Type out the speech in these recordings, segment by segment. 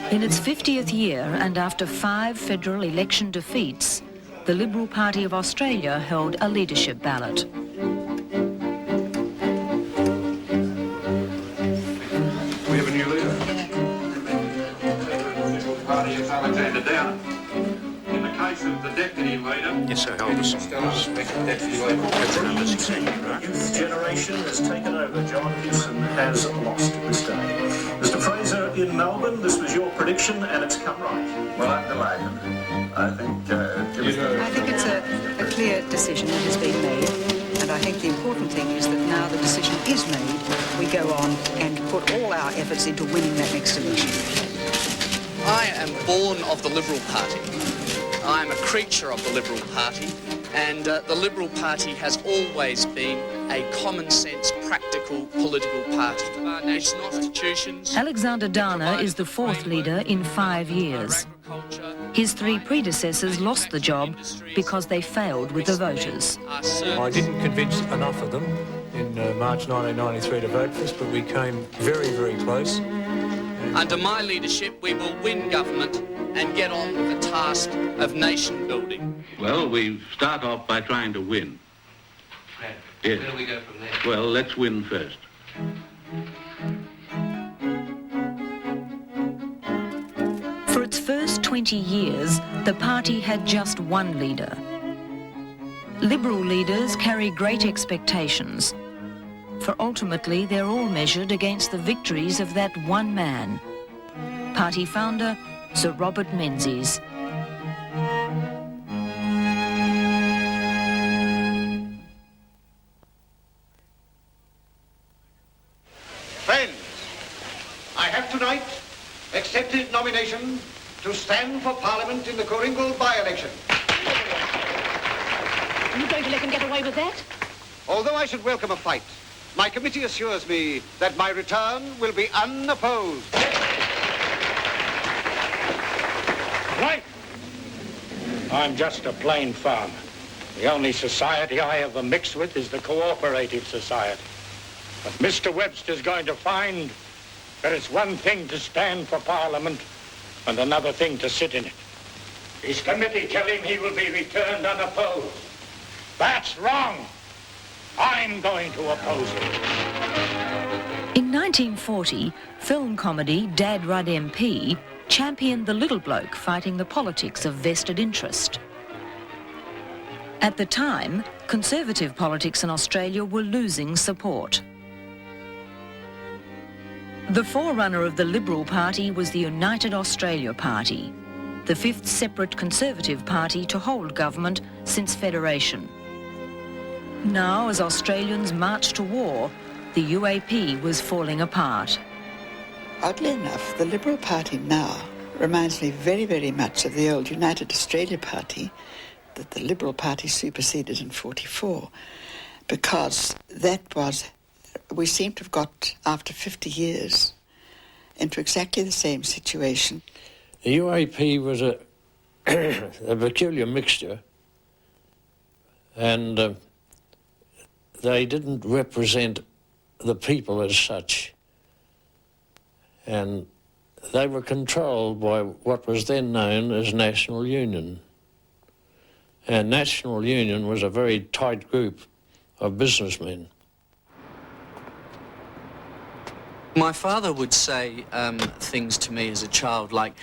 In its 50th year and after 5 federal election defeats, the Liberal Party of Australia held a leadership ballot. We have a new leader. The Liberal Party is Alexander Downer. In the case of the deputy leader... Yes, sir, Helderson. Deputy leader. That's number 16, right? Youth generation has taken over. John Hewson has lost this day. Mr. Fraser, in Melbourne, this was your prediction and it's come right. Well, I'm delighted. I think... I think it's a clear decision that has been made, and I think the important thing is that now the decision is made, we go on and put all our efforts into winning that next election. I am born of the Liberal Party. I am a creature of the Liberal Party, and the Liberal Party has always been a common-sense, practical political party. Our national institutions... Alexander Downer is the 4th leader in 5 years. His 3 predecessors lost the job because they failed with the voters. I didn't convince enough of them in March 1993 to vote for us, but we came very, very close. Under my leadership, we will win government and get on with the task of nation building. Well, we start off by trying to win. Yes. Where do we go from there? Well, let's win first. For its first 20 years, the party had just one leader. Liberal leaders carry great expectations, for ultimately they're all measured against the victories of that one man. Party founder, Sir Robert Menzies. Friends, I have tonight accepted nomination to stand for Parliament in the Coringal by-election. Are you going to let him get away with that? Although I should welcome a fight, my committee assures me that my return will be unopposed. Right. I'm just a plain farmer. The only society I ever mix with is the Cooperative Society. But Mr. Webster's going to find that it's one thing to stand for Parliament and another thing to sit in it. His committee tell him he will be returned unopposed. That's wrong. I'm going to oppose it. In 1940, film comedy Dad Rudd MP championed the little bloke fighting the politics of vested interest. At the time, Conservative politics in Australia were losing support. The forerunner of the Liberal Party was the United Australia Party, the 5th separate Conservative party to hold government since Federation. Now, as Australians marched to war, the UAP was falling apart. Oddly enough, the Liberal Party now reminds me very, very much of the old United Australia Party that the Liberal Party superseded in 1944, because that was, we seem to have got, after 50 years, into exactly the same situation. The UAP was a peculiar mixture, and they didn't represent the people as such, and they were controlled by what was then known as National Union. And National Union was a very tight group of businessmen. My father would say things to me as a child like,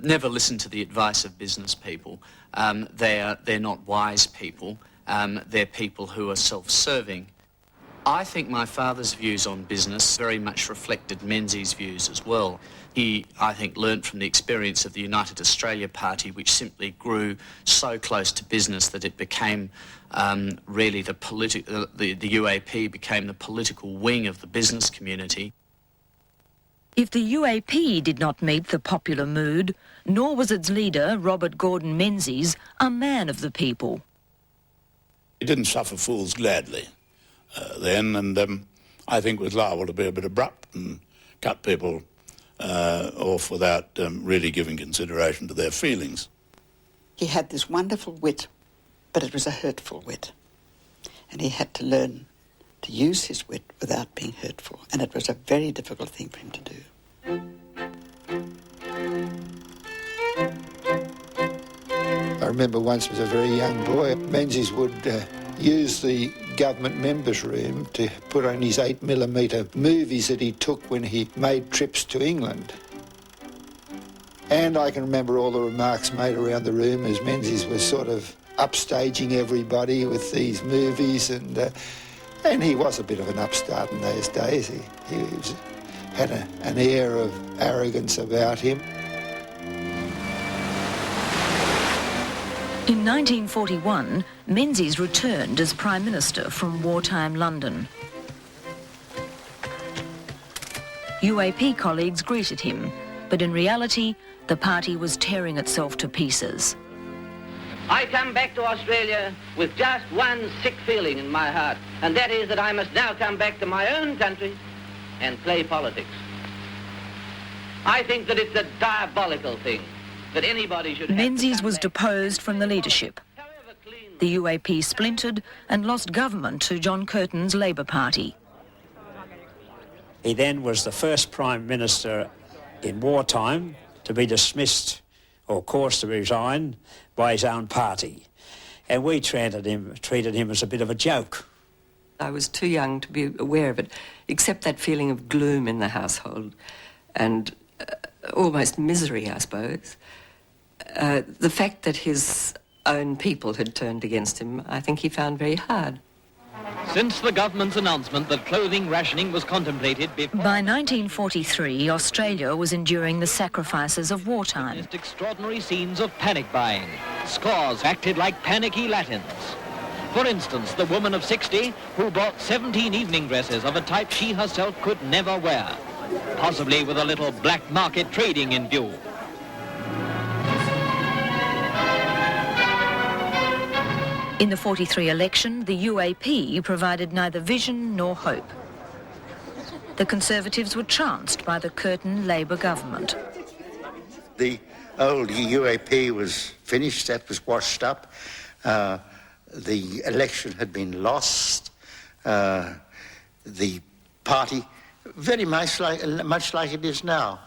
never listen to the advice of business people. They're not wise people. They're people who are self-serving. I think my father's views on business very much reflected Menzies' views as well. He, I think, learnt from the experience of the United Australia Party, which simply grew so close to business that it became really the UAP became the political wing of the business community. If the UAP did not meet the popular mood, nor was its leader, Robert Gordon Menzies, a man of the people. He didn't suffer fools gladly then, and I think was liable to be a bit abrupt and cut people off without really giving consideration to their feelings. He had this wonderful wit, but it was a hurtful wit. And he had to learn to use his wit without being hurtful. And it was a very difficult thing for him to do. I remember once as a very young boy, Menzies would use the government members' room to put on his 8mm movies that he took when he made trips to England. And I can remember all the remarks made around the room as Menzies was sort of upstaging everybody with these movies, and he was a bit of an upstart in those days. He had an air of arrogance about him. In 1941, Menzies returned as Prime Minister from wartime London. UAP colleagues greeted him, but in reality, the party was tearing itself to pieces. I come back to Australia with just one sick feeling in my heart, and that is that I must now come back to my own country and play politics. I think that it's a diabolical thing that anybody should... Menzies was deposed from the leadership. The UAP splintered and lost government to John Curtin's Labour Party. He then was the first Prime Minister in wartime to be dismissed or caused to resign by his own party. And we treated him as a bit of a joke. I was too young to be aware of it, except that feeling of gloom in the household and almost misery, I suppose. The fact that his own people had turned against him, I think he found very hard. Since the government's announcement that clothing rationing was contemplated before... By 1943, Australia was enduring the sacrifices of wartime. Extraordinary scenes of panic buying. Scores acted like panicky Latins. For instance, the woman of 60 who bought 17 evening dresses of a type she herself could never wear, possibly with a little black market trading in view. In the 43 election, the UAP provided neither vision nor hope. The Conservatives were trounced by the Curtin Labour government. The old UAP was finished, that was washed up. The election had been lost. The party, very much like it is now,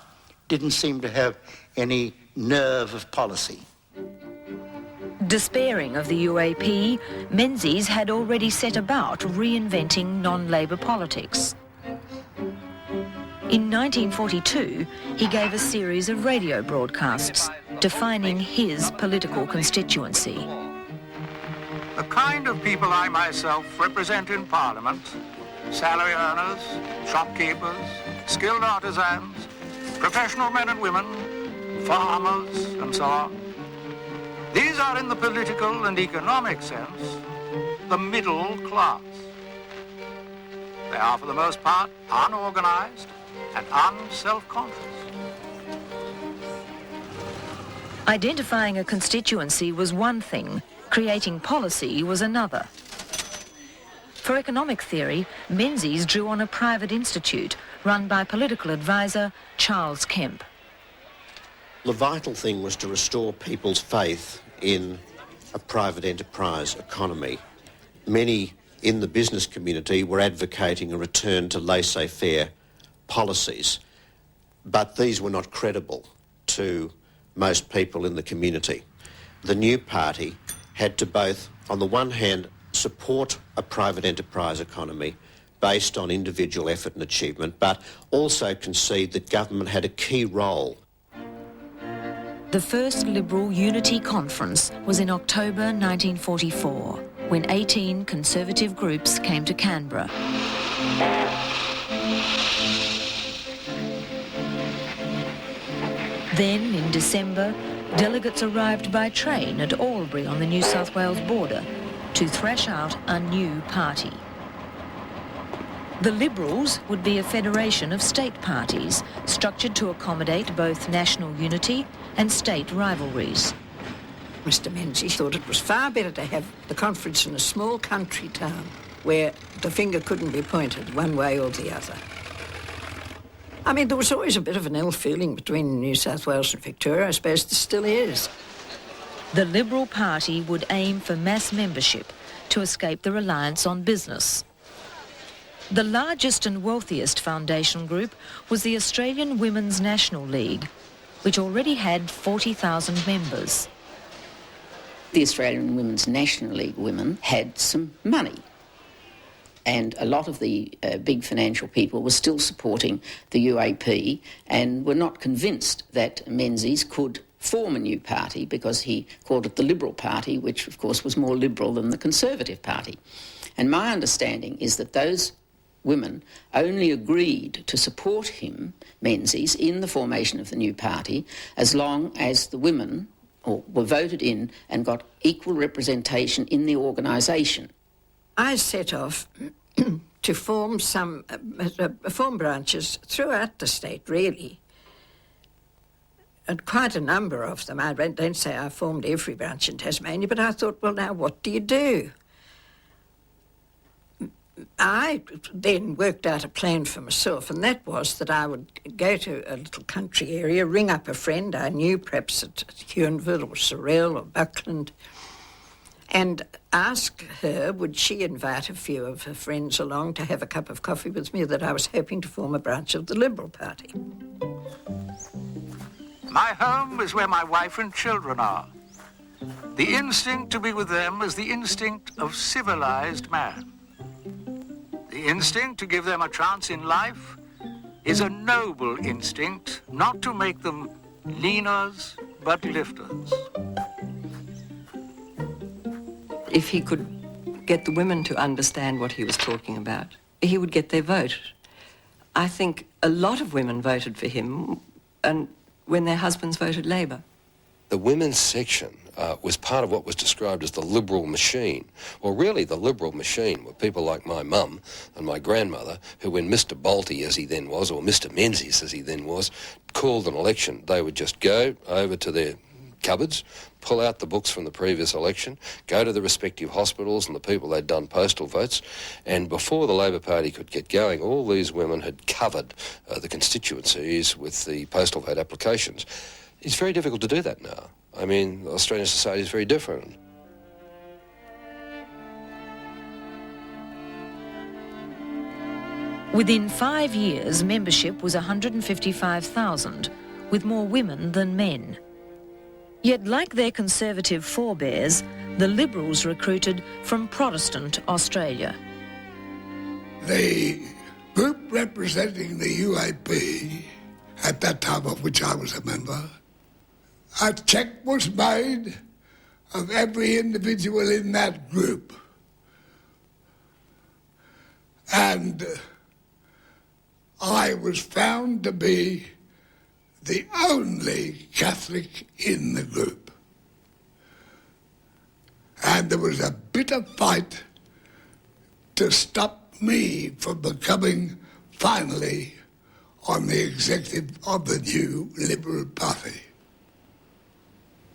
didn't seem to have any nerve of policy. Despairing of the UAP, Menzies had already set about reinventing non-Labour politics. In 1942, he gave a series of radio broadcasts defining his political constituency. The kind of people I myself represent in Parliament, salary earners, shopkeepers, skilled artisans, professional men and women, farmers, and so on. These are, in the political and economic sense, the middle class. They are, for the most part, unorganized and unself-conscious. Identifying a constituency was one thing, creating policy was another. For economic theory, Menzies drew on a private institute run by political advisor Charles Kemp. The vital thing was to restore people's faith in a private enterprise economy. Many in the business community were advocating a return to laissez-faire policies, but these were not credible to most people in the community. The new party had to both, on the one hand, support a private enterprise economy based on individual effort and achievement, but also concede that government had a key role. The first Liberal Unity Conference was in October 1944, when 18 Conservative groups came to Canberra. Then, in December, delegates arrived by train at Albury on the New South Wales border to thrash out a new party. The Liberals would be a federation of state parties, structured to accommodate both national unity and state rivalries. Mr Menzies thought it was far better to have the conference in a small country town where the finger couldn't be pointed one way or the other. I mean, there was always a bit of an ill feeling between New South Wales and Victoria. I suppose there still is. the Liberal Party would aim for mass membership to escape the reliance on business. The largest and wealthiest foundation group was the Australian Women's National League, which already had 40,000 members. The Australian Women's National League women had some money, and a lot of the big financial people were still supporting the UAP and were not convinced that Menzies could form a new party, because he called it the Liberal Party, which of course was more liberal than the Conservative Party. And my understanding is that those women only agreed to support him, Menzies, in the formation of the new party as long as the women were voted in and got equal representation in the organisation. I set off to form form branches throughout the state, really, and quite a number of them. I don't say I formed every branch in Tasmania, but I thought, well, now what do you do? I then worked out a plan for myself, and that was that I would go to a little country area, ring up a friend I knew, perhaps at Huonville or Sorel or Buckland, and ask her, would she invite a few of her friends along to have a cup of coffee with me, that I was hoping to form a branch of the Liberal Party. My home is where my wife and children are. The instinct to be with them is the instinct of civilized man. The instinct to give them a chance in life is a noble instinct, not to make them leaners, but lifters. If he could get the women to understand what he was talking about, he would get their vote. I think a lot of women voted for him, and when their husbands voted Labor. The women's section was part of what was described as the Liberal machine. Well, really, the Liberal machine were people like my mum and my grandmother, who, when Mr. Bolte, as he then was, or Mr. Menzies, as he then was, called an election, they would just go over to their cupboards, pull out the books from the previous election, go to the respective hospitals and the people they'd done postal votes, and before the Labor Party could get going, all these women had covered the constituencies with the postal vote applications. It's very difficult to do that now. I mean, Australian society is very different. Within 5 years, membership was 155,000, with more women than men. Yet, like their Conservative forebears, the Liberals recruited from Protestant Australia. The group representing the UAP, at that time of which I was a member, a check was made of every individual in that group. And I was found to be the only Catholic in the group. And there was a bitter fight to stop me from becoming finally on the executive of the new Liberal Party.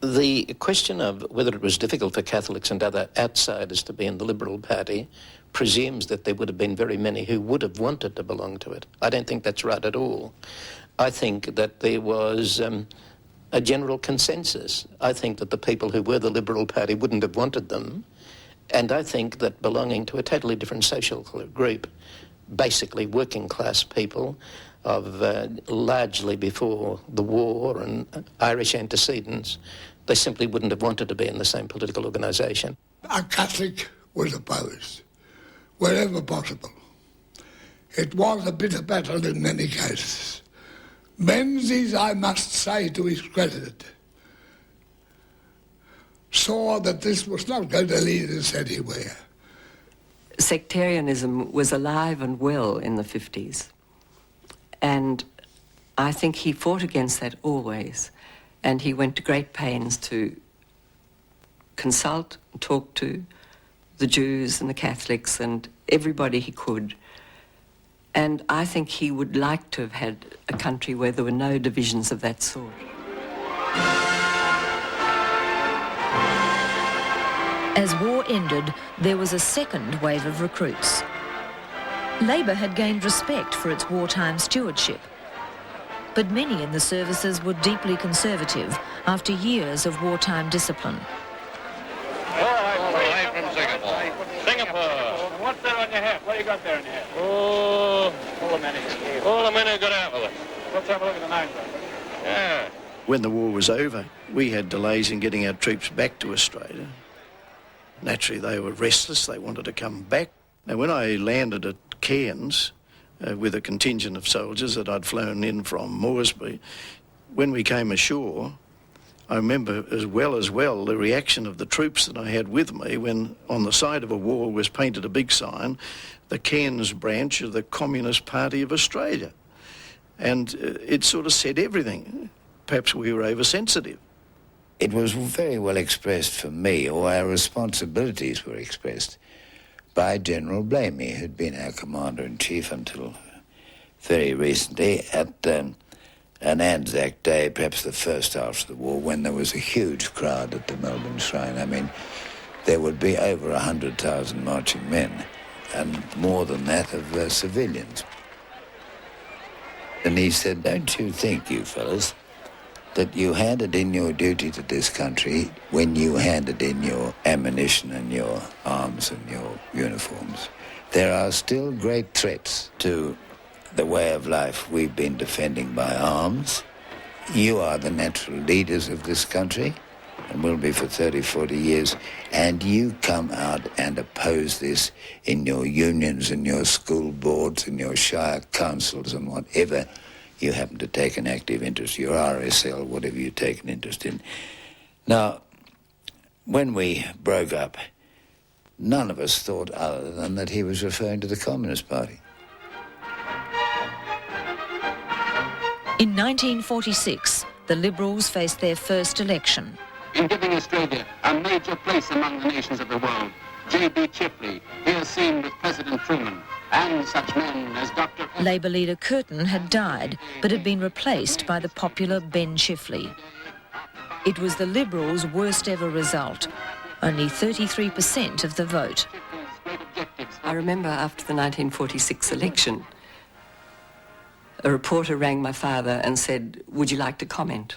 The question of whether it was difficult for Catholics and other outsiders to be in the Liberal Party presumes that there would have been very many who would have wanted to belong to it. I don't think that's right at all. I think that there was a general consensus. I think that the people who were the Liberal Party wouldn't have wanted them, and I think that belonging to a totally different social group, basically working class people of largely before the war and Irish antecedents, they simply wouldn't have wanted to be in the same political organisation. A Catholic was opposed, wherever possible. It was a bitter battle in many cases. Menzies, I must say to his credit, saw that this was not going to lead us anywhere. Sectarianism was alive and well in the 50s. And I think he fought against that always. And he went to great pains to consult and talk to the Jews and the Catholics and everybody he could. And I think he would like to have had a country where there were no divisions of that sort. As war ended, there was a second wave of recruits. Labor had gained respect for its wartime stewardship. but many in the services were deeply conservative after years of wartime discipline. From Singapore. Singapore. What's that on your hat? What do you got there in your hat? Oh, hold a minute. Hold a minute, good out with it. Let's have a look at the knife. Yeah. When the war was over, we had delays in getting our troops back to Australia. Naturally, they were restless. They wanted to come back. Now, when I landed at Cairns with a contingent of soldiers that I'd flown in from Moresby, when we came ashore, I remember as well the reaction of the troops that I had with me when on the side of a wall was painted a big sign, the Cairns branch of the Communist Party of Australia. And it sort of said everything. Perhaps we were oversensitive. It was very well expressed for me, or our responsibilities were expressed by General Blamey, who'd been our Commander-in-Chief until very recently, at an Anzac Day, perhaps the first after the war, when there was a huge crowd at the Melbourne Shrine. I mean, there would be over 100,000 marching men, and more than that of civilians. And he said, "Don't you think, you fellas, that you handed in your duty to this country when you handed in your ammunition and your arms and your uniforms? There are still great threats to the way of life we've been defending by arms. You are the natural leaders of this country, and will be for 30, 40 years, and you come out and oppose this in your unions and your school boards and your shire councils and whatever you happen to take an active interest, your RSL, whatever you take an interest in." Now, when we broke up, none of us thought other than that he was referring to the Communist Party. In 1946, the Liberals faced their first election. In giving Australia a major place among the nations of the world, J.B. Chifley, here seen with President Truman, and such men as Dr. Labor leader Curtin had died, but had been replaced by the popular Ben Chifley. It was the Liberals' worst ever result, only 33% of the vote. I remember after the 1946 election, a reporter rang my father and said, "Would you like to comment?"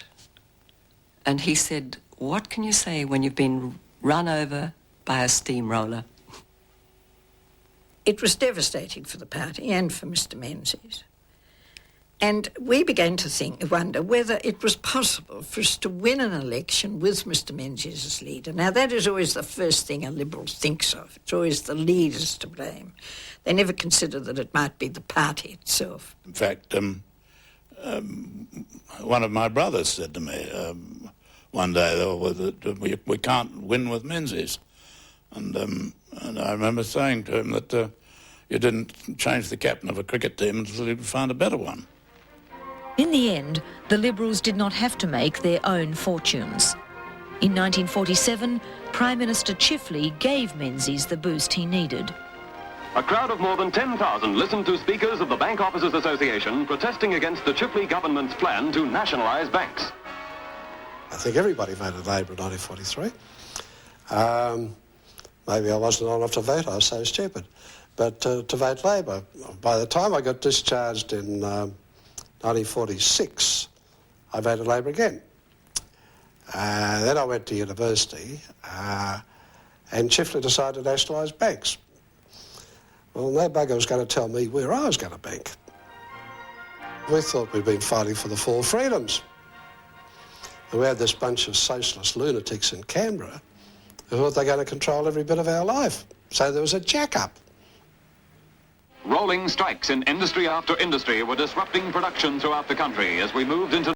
And he said, "What can you say when you've been run over by a steamroller?" It was devastating for the party and for Mr. Menzies. And we began to wonder whether it was possible for us to win an election with Mr. Menzies as leader. Now, that is always the first thing a Liberal thinks of. It's always the leaders to blame. They never consider that it might be the party itself. In fact, one of my brothers said to me one day that we can't win with Menzies. And I remember saying to him that you didn't change the captain of a cricket team until you found a better one. In the end, the Liberals did not have to make their own fortunes. In 1947, Prime Minister Chifley gave Menzies the boost he needed. A crowd of more than 10,000 listened to speakers of the Bank Officers Association protesting against the Chifley government's plan to nationalise banks. I think everybody voted Labor in 1943. Maybe I wasn't old enough to vote, I was so stupid. But to vote Labor. By the time I got discharged in 1946, I voted Labor again. Then I went to university, and Chifley decided to nationalise banks. Well, no bugger was going to tell me where I was going to bank. We thought we'd been fighting for the four freedoms. And we had this bunch of socialist lunatics in Canberra who thought they were going to control every bit of our life. So there was a jack-up. Rolling strikes in industry after industry were disrupting production throughout the country as we moved into